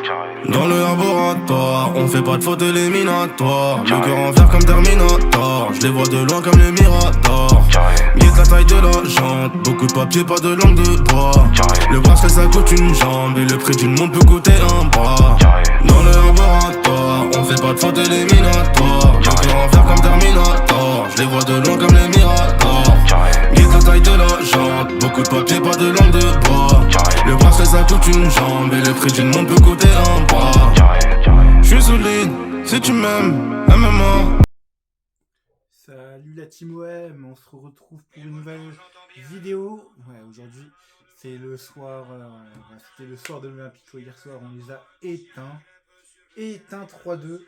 Dans le laboratoire, on fait pas de faute éliminatoire. Le cœur en fer comme Terminator, je les vois de loin comme les Miradors. Guette la taille de la jante, beaucoup de papier, pas de langue de bois. Le bracelet ça coûte une jambe et le prix d'une montre peut coûter un bras. Dans le laboratoire, on fait pas de faute éliminatoire. Le cœur en fer comme Terminator, je les vois de loin comme les Miradors. Guette la taille de la jante, beaucoup de papier, pas de langue de bois. Le bracelet ça coûte une jambe et le prix d'une montre peut coûter un bras. J'suis solide, si tu m'aimes, MMA. Salut la team OM, on se retrouve pour une nouvelle vidéo. Ouais, aujourd'hui c'est le soir, c'était le soir de l'Olympique. Hier soir on les a éteints 3-2.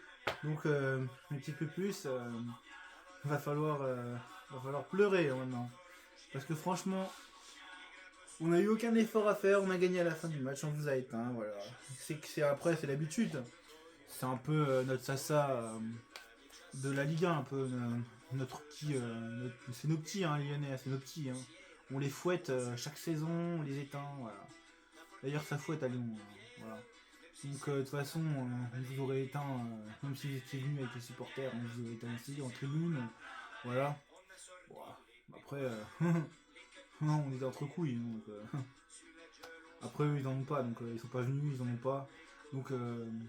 Donc un petit peu plus, va falloir pleurer maintenant. Parce que franchement, on n'a eu aucun effort à faire, on a gagné à la fin du match, on vous a éteint, voilà. Après c'est l'habitude. C'est un peu notre Sasa de la Ligue 1, un peu notre petit, c'est nos petits, hein, Lyonnais, c'est nos petits. Hein. On les fouette chaque saison, on les éteint, voilà. D'ailleurs ça fouette à Lyon, voilà. Donc de toute façon, on vous aurait éteint, même si vous étiez venus avec les supporters, on vous aurait éteint aussi en tribune, voilà. Bon, après, on est entre couilles, donc après eux ils en ont pas, donc ils sont pas venus, ils en ont pas, donc une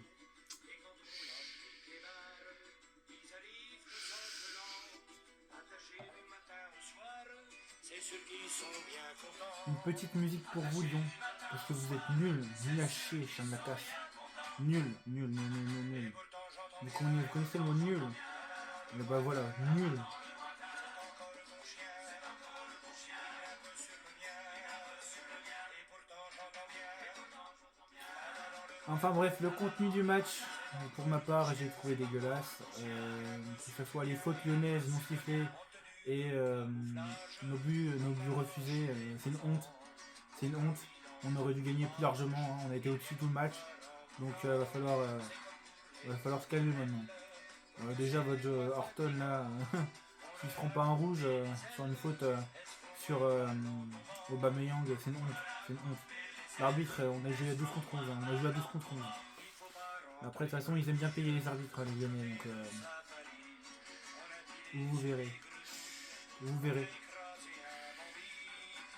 petite musique pour vous, Lyon, parce que vous êtes nuls à chier, chien de la casse. Nul. Vous connaissez le mot nul? Et bah voilà, nul. Enfin bref, le contenu du match, pour ma part, j'ai trouvé dégueulasse. Que ce soit les fautes lyonnaises non sifflées et nos buts refusés, c'est une honte. On aurait dû gagner plus largement, hein. On a été au-dessus tout le match. Donc va falloir se calmer maintenant. Déjà votre Horton là, s'il ne se prend pas un rouge sur une faute sur Aubameyang, c'est une honte. L'arbitre, on a joué à 12 contre 11. Après, de toute façon, ils aiment bien payer les arbitres, les Lyonnais. Donc, vous verrez.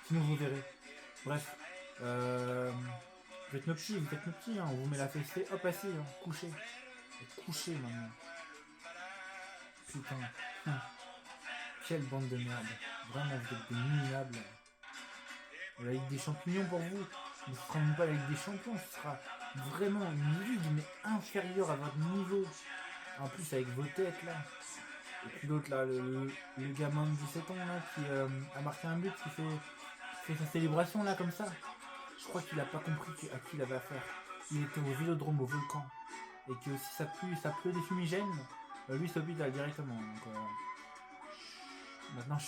Sinon, vous verrez. Bref. Vous êtes nos petits, hein. On vous met la fessée, hop, assis, hein. Couchez maintenant. Putain. Quelle bande de merde. Vraiment, vous êtes des minables. La Ligue des Champions pour vous. Ce ne sera même pas la Ligue des Champions, ce sera vraiment une ligue mais inférieure à votre niveau. En plus avec vos têtes là. Et puis l'autre là, le gamin de 17 ans là qui a marqué un but, qui fait sa célébration là comme ça. Je crois qu'il a pas compris à qui il avait affaire. Il était au Vélodrome, au Volcan. Et que si ça pleut des fumigènes, lui c'est hôpital directement. Donc maintenant.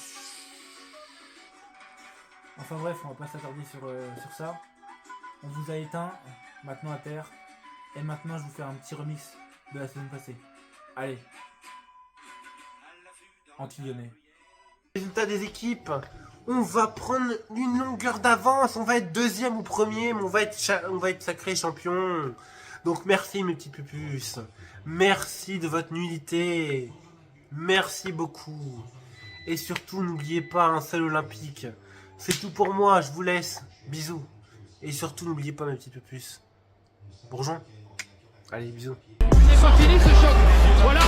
Enfin bref, on va pas s'attarder sur ça. On vous a éteint, maintenant à terre. Et maintenant je vous fais un petit remix de la saison passée. Allez. Anti-lyonnais. Résultat des équipes. On va prendre une longueur d'avance. On va être deuxième ou premier, mais on va être sacré champion. Donc merci mes petits pupus. Merci de votre nullité. Merci beaucoup. Et surtout n'oubliez pas un seul olympique. C'est tout pour moi, je vous laisse. Bisous. Et surtout, n'oubliez pas mes petits peu plus. Bourgeon. Allez, bisous. C'est pas fini ce choc. Voilà.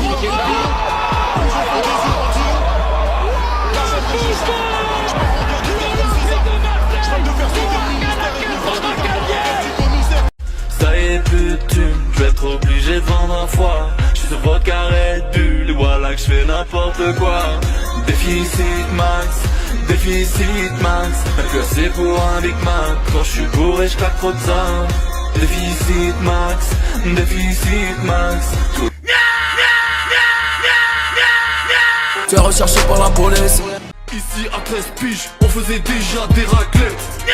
Ça y est, plus de thunes, je vais être obligé de vendre un foie. Je suis sur votre carré de bulle, et voilà que je fais n'importe quoi. Déficit max, même que c'est pour un Big Mac. Quand je suis bourré, je claque trop de ça. Déficit max. Tu es recherché par la police. Ici à 13 piges, on faisait déjà des raclettes.